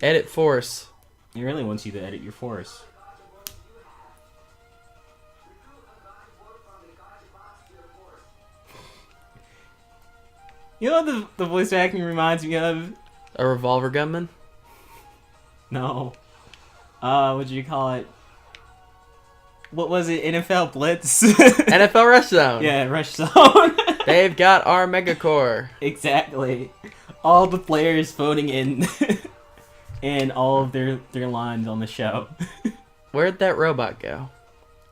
Edit force. It really wants you to edit your force. You know what the voice acting reminds me of? A revolver gunman? No. What do you call it? What was it? NFL Blitz? NFL Rush Zone. Yeah, Rush Zone. They've got our Megacore. Exactly. All the players voting in and all of their lines on the show. Where'd that robot go?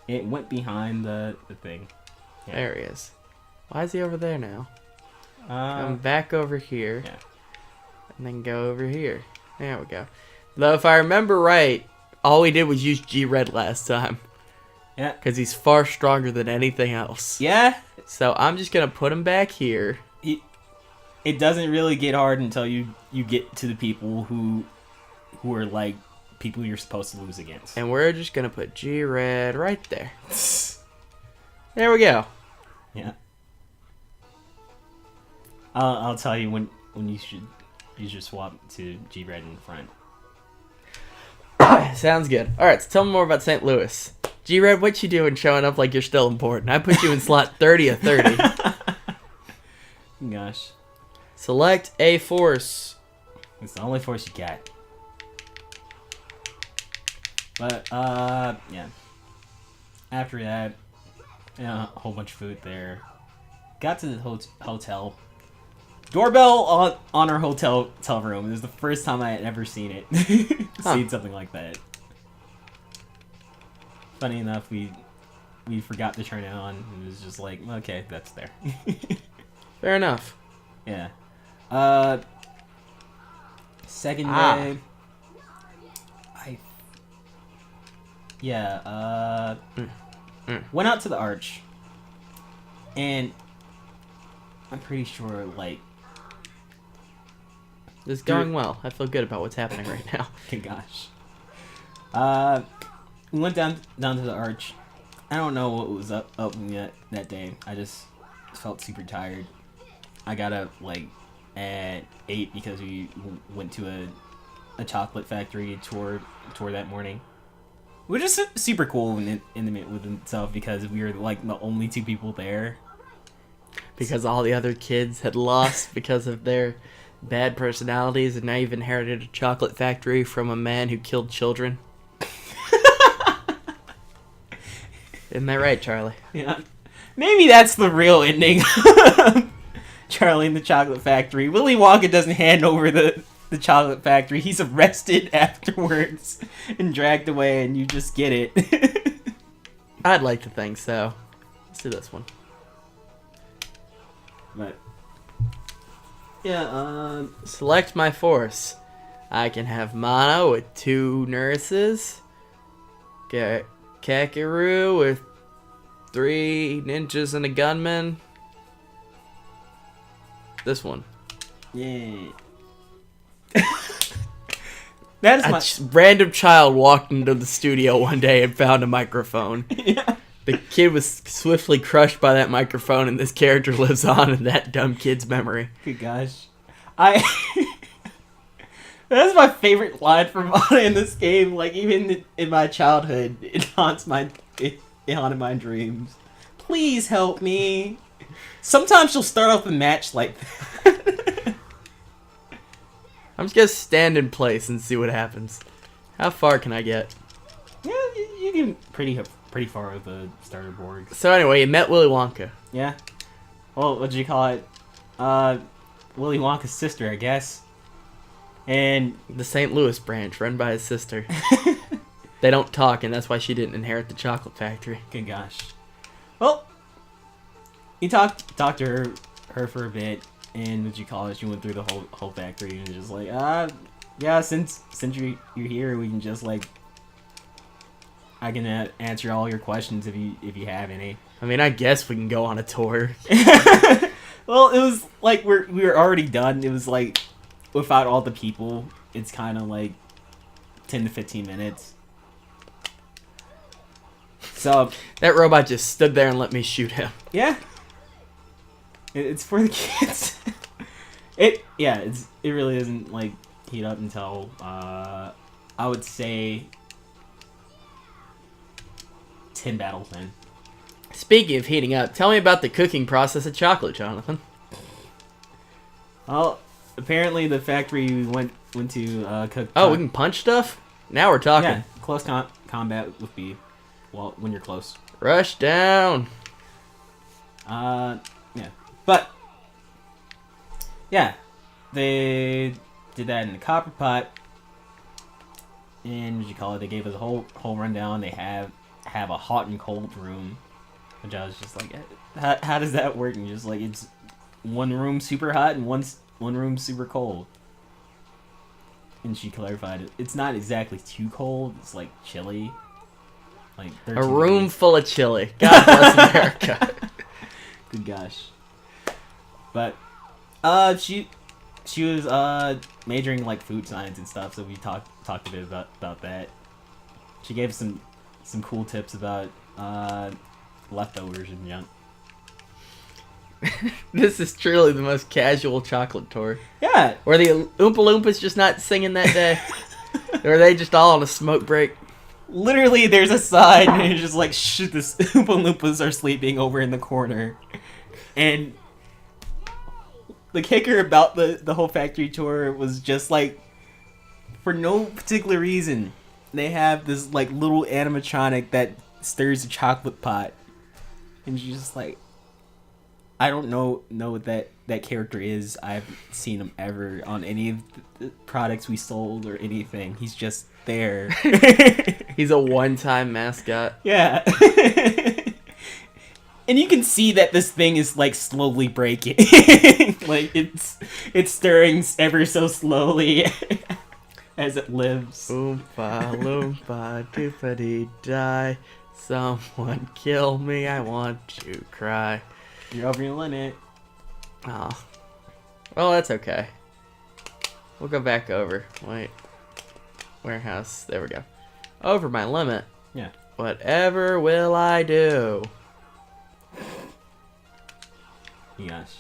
It went behind the thing. Yeah. There he is. Why is he over there now? Come back over here. Yeah. And then go over here. There we go. Though if I remember right, all we did was use G-Red last time. Yeah. Because he's far stronger than anything else. Yeah. So I'm just going to put him back here. It doesn't really get hard until you get to the people who are like people you're supposed to lose against. And we're just going to put G-Red right there. There we go. Yeah. I'll tell you when you should swap to G-Red in front. Sounds good. Alright, so tell me more about St. Louis. G-Red, what you doing showing up like you're still important? I put you in slot 30 of 30. Gosh. Select a force. It's the only force you got. But, yeah. After that, a whole bunch of food there. Got to the hotel. Doorbell on our hotel room. It was the first time I had ever seen it. Seen something like that. Funny enough, we forgot to turn it on. It was just like, okay, that's there. Fair enough. Yeah. Second day. Went out to the arch. And I'm pretty sure, like... This is going well. I feel good about what's happening right now. Okay, gosh. We went down to the arch. I don't know what was up with me that day. I just felt super tired. I got up, like, at 8 because we went to a chocolate factory tour that morning. Which is super cool and intimate with itself because we were, like, the only two people there. Because all the other kids had lost because of their bad personalities, and now you've inherited a chocolate factory from a man who killed children. Isn't that right, Charlie? Yeah. Maybe that's the real ending. Charlie and the Chocolate Factory. Willy Wonka doesn't hand over the chocolate factory. He's arrested afterwards and dragged away, and you just get it. I'd like to think so. Let's do this one. But yeah, select my force. I can have Mono with 2 nurses. Get Kakeru with 3 ninjas and a gunman. This one. Yeah. That is random child walked into the studio one day and found a microphone. Yeah. The kid was swiftly crushed by that microphone, and this character lives on in that dumb kid's memory. Good gosh. That's my favorite line from Mana in this game. Like, even in my childhood, it haunted my dreams. Please help me. Sometimes she'll start off the match like that. I'm just gonna stand in place and see what happens. How far can I get? Yeah, you can pretty far with the starter board. So anyway, you met Willy Wonka. Yeah. Well, what'd you call it? Willy Wonka's sister, I guess. And the St. Louis branch, run by his sister. They don't talk, and that's why she didn't inherit the chocolate factory. Good gosh. Well, you talked to her for a bit, and what'd you call it? She went through the whole factory and just like, yeah, since you're here, we can just like, I can answer all your questions if you have any. I mean, I guess we can go on a tour. Well, it was like we were already done. It was like without all the people, it's kind of like 10 to 15 minutes. So that robot just stood there and let me shoot him. Yeah. It's for the kids. It really isn't like heat up until I would say 10 battles in. Speaking of heating up, tell me about the cooking process of chocolate, Jonathan. Well, apparently the factory we went to cook. Oh, we can punch stuff? Now we're talking. Yeah, close combat would be, well, when you're close. Rush down. Yeah. But, yeah, they did that in the copper pot. And what you call it? They gave us a whole rundown. They have a hot and cold room, which I was just like, how does that work? And just like, it's one room super hot and one room super cold. And she clarified it. It's not exactly too cold. It's like chilly. Like a room degrees. Full of chili. God bless America. Good gosh. But she was majoring like food science and stuff, so we talked a bit about that. She gave some cool tips about leftovers and junk. This is truly the most casual chocolate tour. Yeah. Were the Oompa Loompas just not singing that day? Or were they just all on a smoke break? Literally, there's a sign and it's just like, shit, the Oompa Loompas are sleeping over in the corner. And the kicker about the whole factory tour was just like, for no particular reason, they have this like little animatronic that stirs a chocolate pot. And she's just like, I don't know what that character is. I haven't seen him ever on any of the products we sold or anything. He's just there. He's a one-time mascot. Yeah. And you can see that this thing is like slowly breaking. Like it's stirring ever so slowly as it lives. Oompa loompa doopity die. Someone kill me, I want to cry. You're over your limit. Oh. Well, that's okay. We'll go back over. Wait. Warehouse. There we go. Over my limit. Yeah. Whatever will I do? Gosh.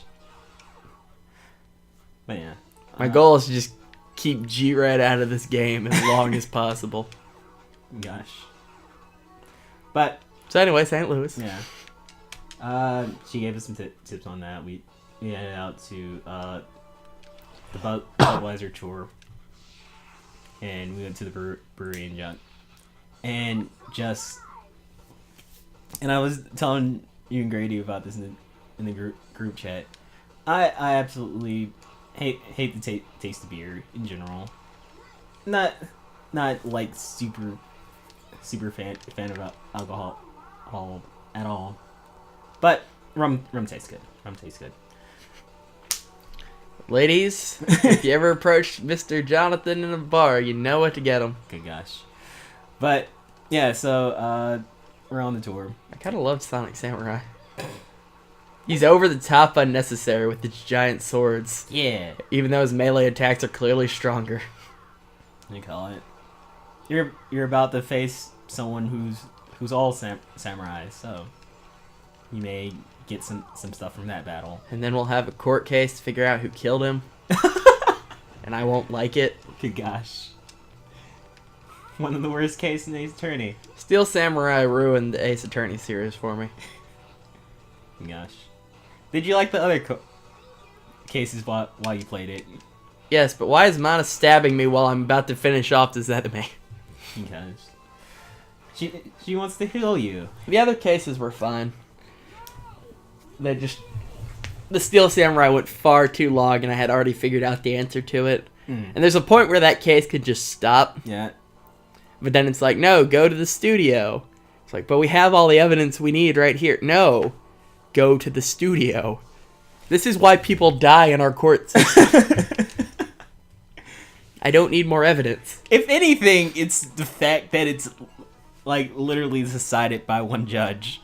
But yeah. My goal is to just keep G-Red out of this game as long as possible. Gosh. But. So anyway, St. Louis. Yeah. She gave us some tips on that. We headed out to the Budweiser tour, and we went to the brewery and junk, and I was telling you and Grady about this in the group chat. I absolutely hate the taste of beer in general. Not like super fan of alcohol at all. But rum tastes good. Rum tastes good. Ladies, if you ever approach Mr. Jonathan in a bar, you know what to get him. Good gosh. But yeah, so we're on the tour. I kind of love Sonic Samurai. He's over the top unnecessary with his giant swords. Yeah. Even though his melee attacks are clearly stronger. You call it. You're about to face someone who's all samurai, so you may get some stuff from that battle. And then we'll have a court case to figure out who killed him. And I won't like it. Good gosh. One of the worst cases in Ace Attorney. Steel Samurai ruined the Ace Attorney series for me. Gosh. Did you like the other cases while you played it? Yes, but why is Mana stabbing me while I'm about to finish off this enemy? Because she wants to heal you. The other cases were fine. The Steel Samurai went far too long, and I had already figured out the answer to it. And there's a point where that case could just stop. Yeah. But then it's like, no, go to the studio. It's like, but we have all the evidence we need right here. No, go to the studio. This is why people die in our court system. I don't need more evidence. If anything, it's the fact that it's like literally decided by one judge.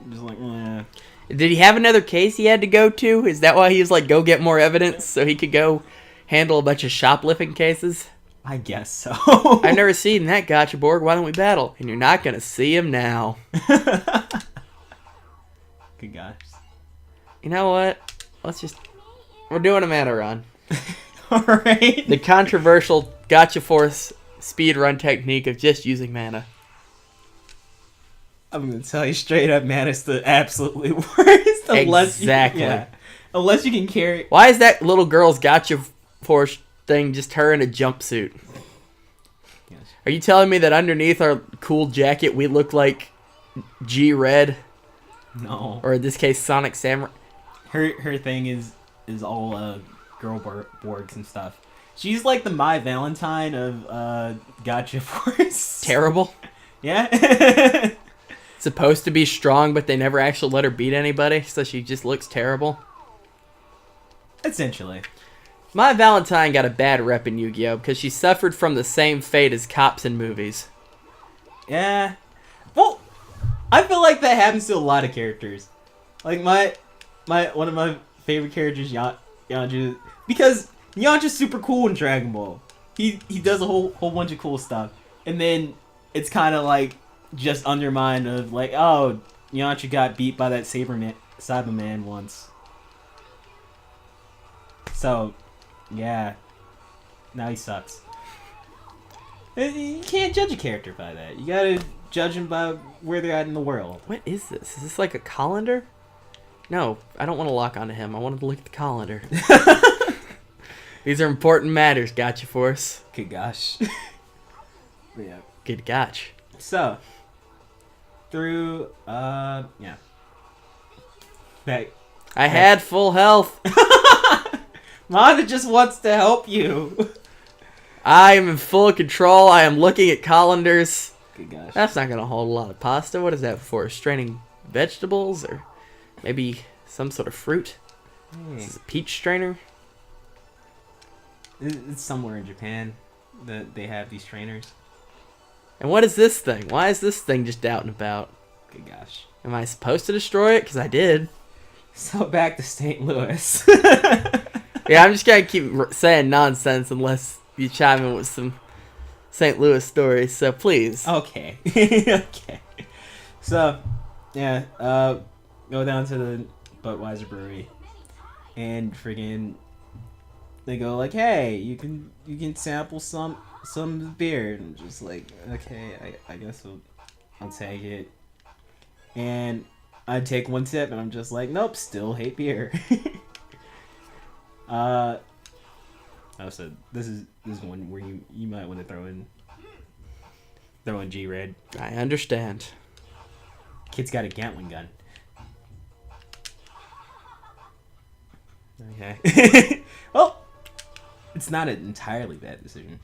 Just like, eh. Did he have another case he had to go to? Is that why he was like, go get more evidence so he could go handle a bunch of shoplifting cases? I guess so. I've never seen that gotcha, Borg. Why don't we battle? And you're not going to see him now. Good gosh. You know what? We're doing a mana run. Alright. The controversial Gotcha Force speedrun technique of just using mana. I'm gonna tell you straight up, man, it's the absolutely worst. Exactly. Unless you can carry. Why is that little girl's Gotcha Force thing just her in a jumpsuit? Yes. Are you telling me that underneath our cool jacket we look like G-Red? No. Or in this case, Sonic Samurai? Her thing is all girl boards and stuff. She's like the My Valentine of Gotcha Force. Terrible. Yeah. Supposed to be strong, but they never actually let her beat anybody, so she just looks terrible. Essentially. My Valentine got a bad rep in Yu-Gi-Oh! Because she suffered from the same fate as cops in movies. Yeah. Well, I feel like that happens to a lot of characters. Like one of my favorite characters, Yonju, because Yonju's super cool in Dragon Ball. He does a whole bunch of cool stuff, and then it's kind of like just undermined of like, oh, Yonju got beat by that Cyberman once. So, yeah, now he sucks. You can't judge a character by that. You gotta judge him by where they're at in the world. What is this? Is this like a colander? No, I don't want to lock onto him. I wanted to look at the colander. These are important matters, Gotcha Force. Good gosh. Yeah. Good gotch. So, through, yeah. Back. I had full health. Manda just wants to help you. I am in full control. I am looking at colanders. Good gosh. That's not going to hold a lot of pasta. What is that for? Straining vegetables? Or maybe some sort of fruit? This is a peach strainer? It's somewhere in Japan that they have these trainers. And what is this thing? Why is this thing just out and about? Good gosh. Am I supposed to destroy it? Because I did. So back to St. Louis. Yeah, I'm just going to keep saying nonsense unless you chime in with some St. Louis stories. So please. Okay. Okay. So, yeah, go down to the Budweiser brewery and friggin' they go like, hey, you can sample some beer, and I'm just like, okay, I guess I'll take it. And I take one sip and I'm just like, nope, still hate beer. Oh, so this is one where you might want to throw in G-Red. I understand. Kid's got a Gatling gun. Okay. Well, it's not an entirely bad decision.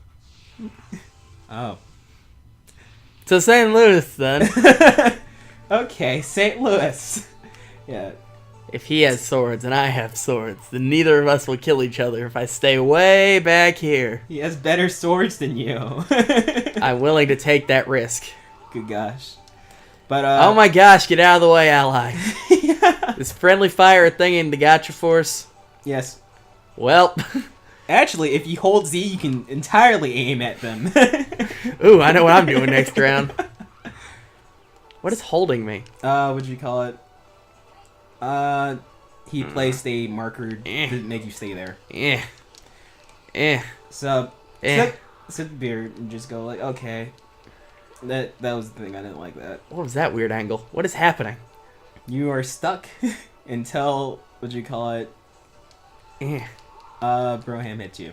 Oh. So St. Louis, then. Okay, St. Louis. Yeah. If he has swords and I have swords, then neither of us will kill each other if I stay way back here. He has better swords than you. I'm willing to take that risk. Good gosh. But oh my gosh, get out of the way, ally. Yeah. This friendly fire thing in the Gotcha Force. Yes. Well. Actually, if you hold Z, you can entirely aim at them. Ooh, I know what I'm doing next round. What is holding me? What'd you call it? He placed a marker to make you stay there. So, sip the beer and just go like, okay. That was the thing, I didn't like that. What was that weird angle? What is happening? You are stuck until, what'd you call it? Broham hits you.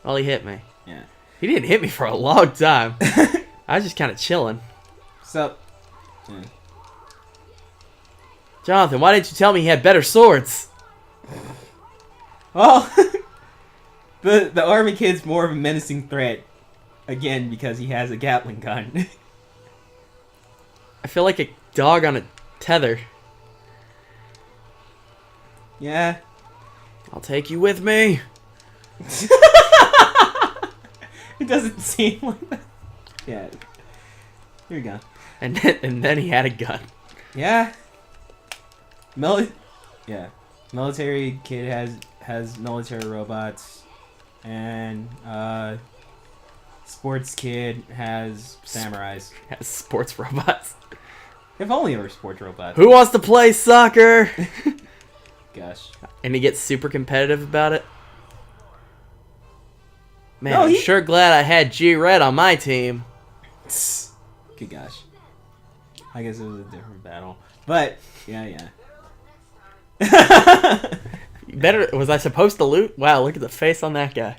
Well, he hit me. Yeah. He didn't hit me for a long time. I was just kind of chilling. So, yeah. Jonathan, why didn't you tell me he had better swords? Well, the army kid's more of a menacing threat. Again, because he has a Gatling gun. I feel like a dog on a tether. Yeah. I'll take you with me. It doesn't seem like that. Yeah. Here we go. And then he had a gun. Yeah. Yeah. Military kid has military robots, and sports kid has samurais. Has sports robots. If only there were sports robots. Who wants to play soccer? Gosh. And he gets super competitive about it. Man, No, I'm sure glad I had G Red on my team. Good gosh. I guess it was a different battle. But, yeah. Better, was I supposed to loot? Wow, look at the face on that guy.